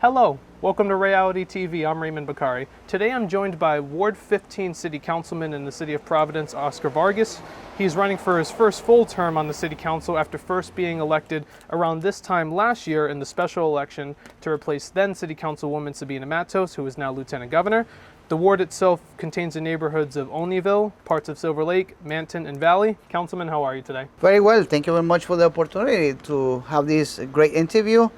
Hello, welcome to Ray-ality TV. I'm Raymond Bakari. Today I'm joined by Ward 15 City Councilman in the City of Providence, Oscar Vargas. He's running for his first full term on the City Council after first being elected around this time last year in the special election to replace then City Councilwoman Sabina Matos, who is now Lieutenant Governor. The ward itself contains the neighborhoods of Olneyville, parts of Silver Lake, Manton, and Valley. Councilman, how are you today? Very well. Thank you very much for the opportunity to have this great interview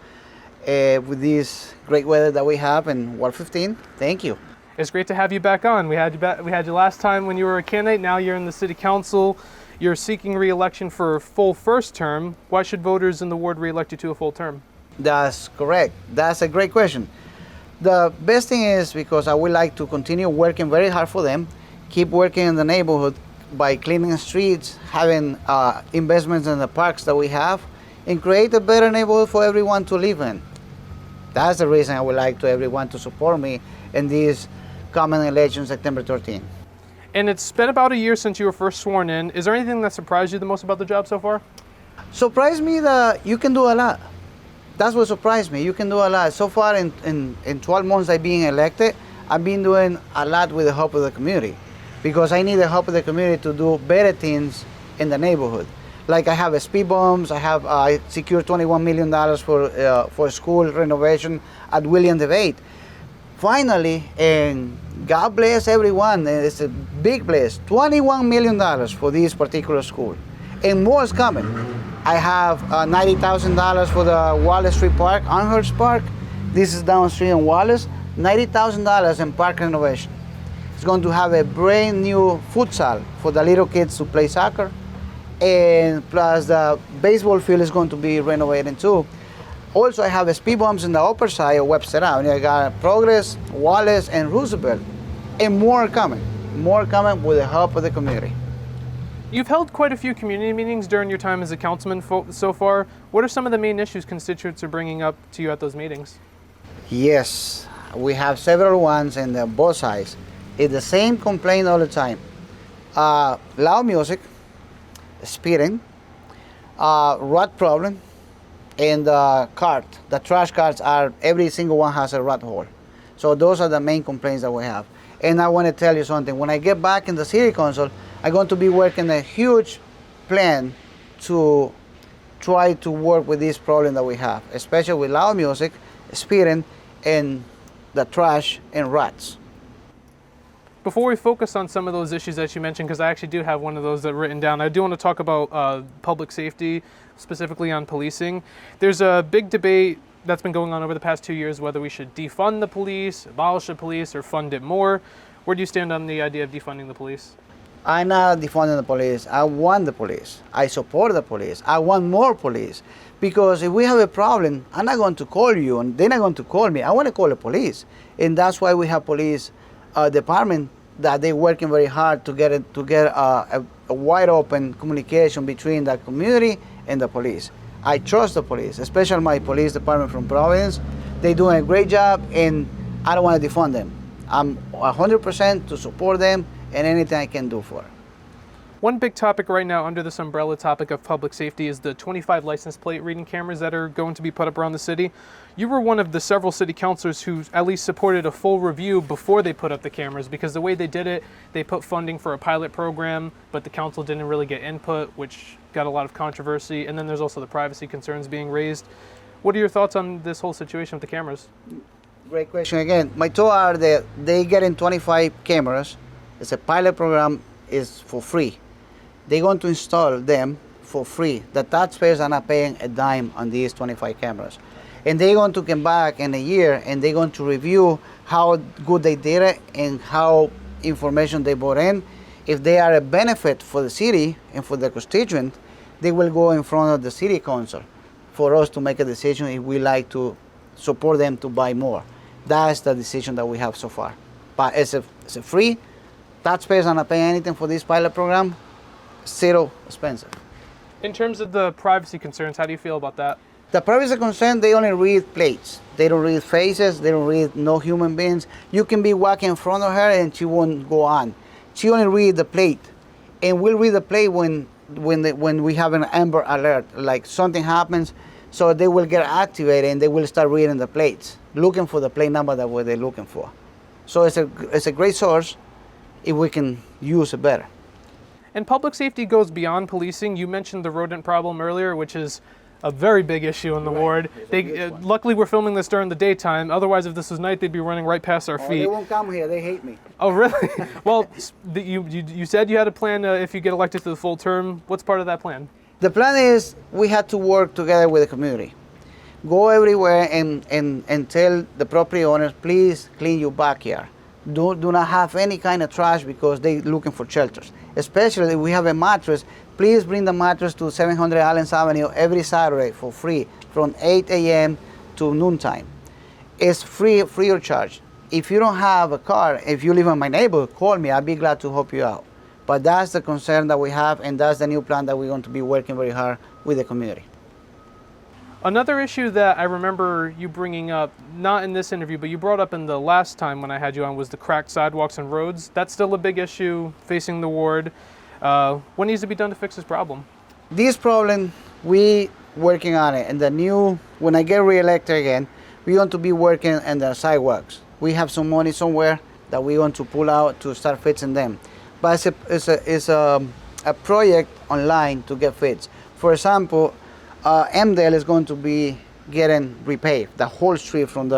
with this great weather that we have in Ward 15. Thank you. It's great to have you back on. We had you last time when you were a candidate. Now you're in the City Council. You're seeking re-election for a full first term. Why should voters in the ward re-elect you to a full term? That's correct. That's a great question. The best thing is because I would like to continue working very hard for them, keep working in the neighborhood by cleaning the streets, having investments in the parks that we have, and create a better neighborhood for everyone to live in. That's the reason I would like to everyone to support me in these coming elections, September 13. And it's been about a year since you were first sworn in. Is there anything that surprised you the most about the job so far? Surprised me that you can do a lot. That's what surprised me. You can do a lot. So far in 12 months I've been elected, I've been doing a lot with the help of the community because I need the help of the community to do better things in the neighborhood. Like I have speed bumps, I secured $21 million for school renovation at William Debate. Finally, and God bless everyone, it's a big bless, $21 million for this particular school. And more is coming. I have $90,000 for the Wallace Street Park, Amherst Park. This is downstream in Wallace, $90,000 in park renovation. It's going to have a brand new futsal for the little kids to play soccer. And plus the baseball field is going to be renovated too. Also, I have speed bumps in the upper side of Webster Avenue. I got Progress, Wallace, and Roosevelt. And more coming with the help of the community. You've held quite a few community meetings during your time as a councilman so far. What are some of the main issues constituents are bringing up to you at those meetings? Yes, we have several ones in both sides. It's the same complaint all the time. Loud music, speeding, rat problem, and the trash carts every single one has a rat hole. So those are the main complaints that we have. And I want to tell you something. When I get back in the city council, I'm going to be working a huge plan to try to work with this problem that we have, especially with loud music, speeding, and the trash and rats. Before we focus on some of those issues that you mentioned, because I actually do have one of those that written down, I do want to talk about public safety, specifically on policing. There's a big debate that's been going on over the past 2 years whether we should defund the police, abolish the police, or fund it more. Where do you stand on the idea of defunding the police? I'm not defunding the police. I want the police. I support the police. I want more police. Because if we have a problem, I'm not going to call you and they're not going to call me. I want to call the police. And that's why we have police department that they're working very hard to get a wide open communication between the community and the police. I trust the police, especially my police department from Providence. They're doing a great job and I don't want to defund them. I'm 100% to support them and anything I can do for it. One big topic right now under this umbrella topic of public safety is the 25 license plate reading cameras that are going to be put up around the city. You were one of the several city councilors who at least supported a full review before they put up the cameras, because the way they did it, they put funding for a pilot program, but the council didn't really get input, which got a lot of controversy. And then there's also the privacy concerns being raised. What are your thoughts on this whole situation with the cameras? Great question again. My thoughts are that they getting 25 cameras. It's a pilot program, is for free. They're going to install them for free. The taxpayers are not paying a dime on these 25 cameras. And they're going to come back in a year and they're going to review how good they did it and how information they brought in. If they are a benefit for the city and for the constituent, they will go in front of the city council for us to make a decision if we like to support them to buy more. That's the decision that we have so far. But it's a free. Taxpayers are not paying anything for this pilot program. Zero expensive. In terms of the privacy concerns, how do you feel about that? The privacy concern, they only read plates. They don't read faces. They don't read no human beings. You can be walking in front of her and she won't go on. She only read the plate. And we'll read the plate when we have an Amber Alert, like something happens, so they will get activated and they will start reading the plates. looking for the plate number that what they're looking for. So it's a great source if we can use it better. And public safety goes beyond policing. You mentioned the rodent problem earlier, which is a very big issue in the ward. Luckily, we're filming this during the daytime. Otherwise, if this was night, they'd be running right past our feet. They won't come here. They hate me. Oh, really? Well, you said you had a plan if you get elected to the full term. What's part of that plan? The plan is we have to work together with the community. Go everywhere and tell the property owners, please clean your backyard. Do not have any kind of trash because they're looking for shelters. Especially if we have a mattress, please bring the mattress to 700 Allen Avenue every Saturday for free from 8 a.m. to noontime. It's free of charge. If you don't have a car, if you live in my neighborhood, call me. I'll be glad to help you out. But that's the concern that we have, and that's the new plan that we're going to be working very hard with the community. Another issue that I remember you bringing up, not in this interview, but you brought up in the last time when I had you on, was the cracked sidewalks and roads. That's still a big issue facing the ward. What needs to be done to fix this problem? This problem, we working on it. And when I get reelected again, we want to be working on the sidewalks. We have some money somewhere that we want to pull out to start fixing them. But it's a project online to get fixed. For example, MDL is going to be getting repaved. The whole street from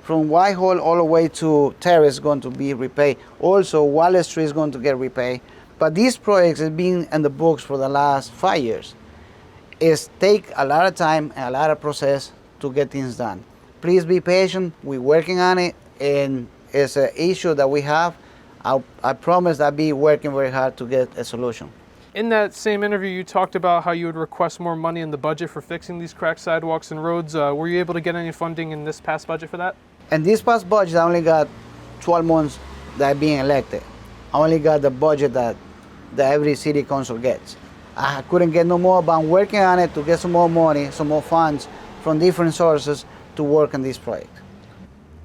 Whitehall all the way to Terrace is going to be repaved. Also, Wallace Street is going to get repaved. But these projects have been in the books for the last 5 years. It takes a lot of time and a lot of process to get things done. Please be patient. We're working on it, and it's an issue that we have. I promise I'll be working very hard to get a solution. In that same interview, you talked about how you would request more money in the budget for fixing these cracked sidewalks and roads. Were you able to get any funding in this past budget for that? In this past budget, I only got 12 months that I'm being elected. I only got the budget that every city council gets. I couldn't get no more, but I'm working on it to get some more money, some more funds from different sources to work on this project.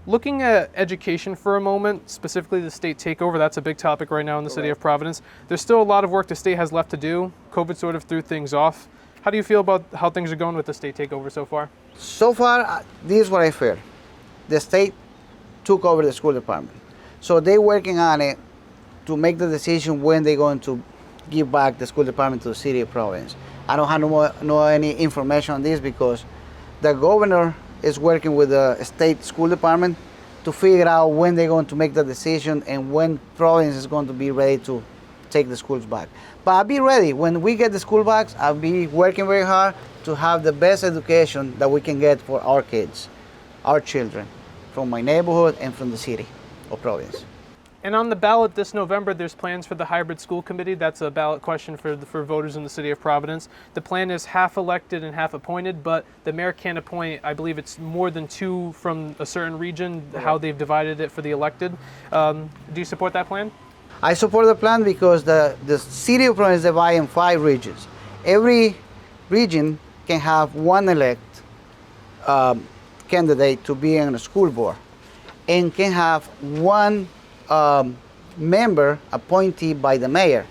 Looking at education for a moment, specifically the state takeover, that's a big topic right now in the city of Providence. There's still a lot of work the state has left to do. COVID sort of threw things off. How do you feel about how things are going with the state takeover so far? So far, this is what I feel. The state took over the school department. So they're working on it to make the decision when they're going to give back the school department to the city of Providence. I don't have no any information on this because the governor is working with the state school department to figure out when they're going to make the decision and when Providence is going to be ready to take the schools back. But I'll be ready. When we get the school back, I'll be working very hard to have the best education that we can get for our kids, our children, from my neighborhood and from the city of Providence. And on the ballot this November, there's plans for the hybrid school committee. That's a ballot question for voters in the city of Providence. The plan is half elected and half appointed, but the mayor can't appoint, I believe it's more than 2 from a certain region, how they've divided it for the elected. Do you support that plan? I support the plan because the city of Providence is divided in 5 regions. Every region can have one elect candidate to be on the school board and can have one member appointed by the mayor.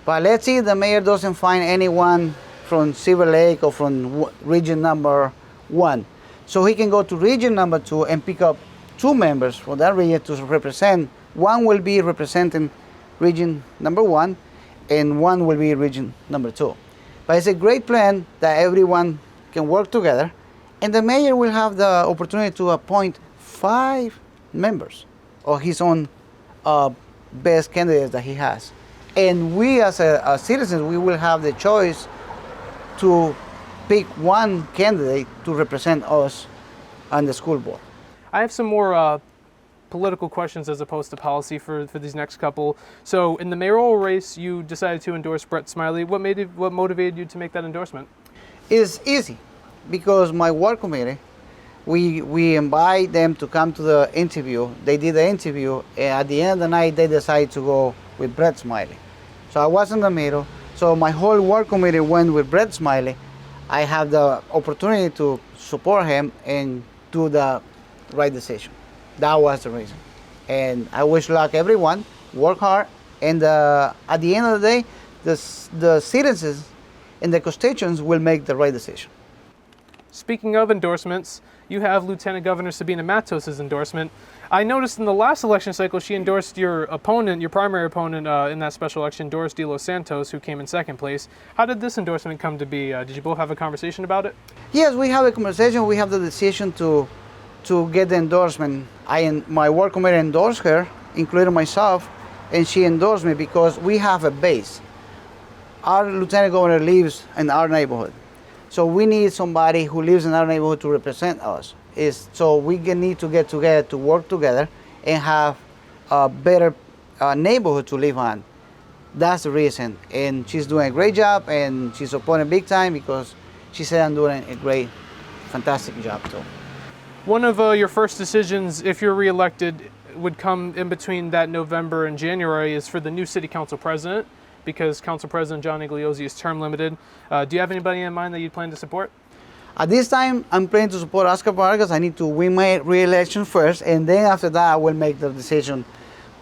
But let's see if the mayor doesn't find anyone from Silver Lake or from region number 1. So he can go to region number 2 and pick up 2 members for that region to represent. One will be representing region number 1 and one will be region number 2. But it's a great plan that everyone can work together, and the mayor will have the opportunity to appoint 5 members of his own best candidates that he has. And we as citizens, we will have the choice to pick one candidate to represent us on the school board. I have some more political questions as opposed to policy for these next couple. So in the mayoral race, you decided to endorse Brett Smiley. What motivated you to make that endorsement? It's easy because my ward committee, we invite them to come to the interview. They did the interview, and at the end of the night, they decided to go with Brett Smiley. So I was in the middle. So my whole ward committee went with Brett Smiley. I have the opportunity to support him and do the right decision. That was the reason. And I wish luck everyone, work hard, and at the end of the day, the citizens and the constituents will make the right decision. Speaking of endorsements, you have Lieutenant Governor Sabina Matos' endorsement. I noticed in the last election cycle, she endorsed your opponent, your primary opponent in that special election, Doris de Los Santos, who came in second place. How did this endorsement come to be? Did you both have a conversation about it? Yes, we have a conversation. We have the decision to get the endorsement. My work committee endorsed her, including myself, and she endorsed me because we have a base. Our lieutenant governor lives in our neighborhood, so we need somebody who lives in our neighborhood to represent us. So we need to get together to work together and have a better neighborhood to live on. That's the reason, and she's doing a great job, and she's supporting big time because she said I'm doing a great, fantastic job too. One of your first decisions, if you're reelected, would come in between that November and January is for the new city council president, because Council President John Igliozzi is term limited. Do you have anybody in mind that you plan to support? At this time, I'm planning to support Oscar Vargas. I need to win my re-election first, and then after that, I will make the decision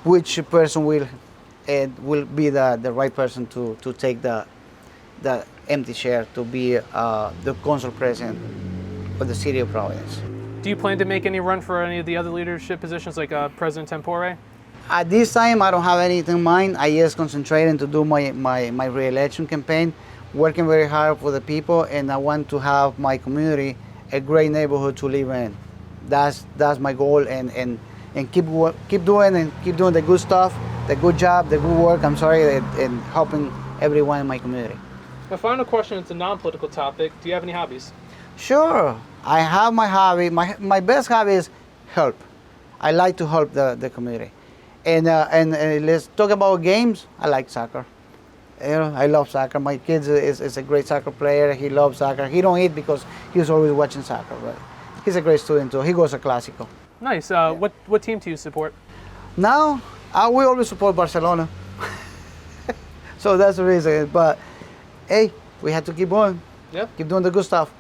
which person will be the right person to take the empty chair to be the council president of the city of Providence. Do you plan to make any run for any of the other leadership positions like President Tempore? At this time, I don't have anything in mind. I just concentrating to do my re-election campaign, working very hard for the people, and I want to have my community a great neighborhood to live in. That's my goal, and keep doing the good stuff, the good job, the good work. And helping everyone in my community. My final question, it's a non-political topic. Do you have any hobbies? Sure, I have my hobby. My best hobby is help. I like to help the community. And let's talk about games. I like soccer. I love soccer. My kid is a great soccer player. He loves soccer. He don't eat because he's always watching soccer, but he's a great student too. He goes to Clásico. Nice. What team do you support? Now, we always support Barcelona. So that's the reason. But hey, we have to keep going. Yep. Keep doing the good stuff.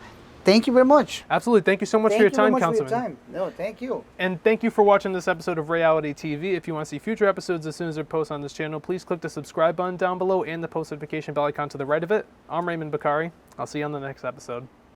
Thank you very much. Absolutely. Thank you so much for your time, Councilman. Thank you very much for your time. No, thank you. And thank you for watching this episode of Ray-ality TV. If you want to see future episodes as soon as they're posted on this channel, please click the subscribe button down below and the post notification bell icon to the right of it. I'm Raymond Bakari. I'll see you on the next episode.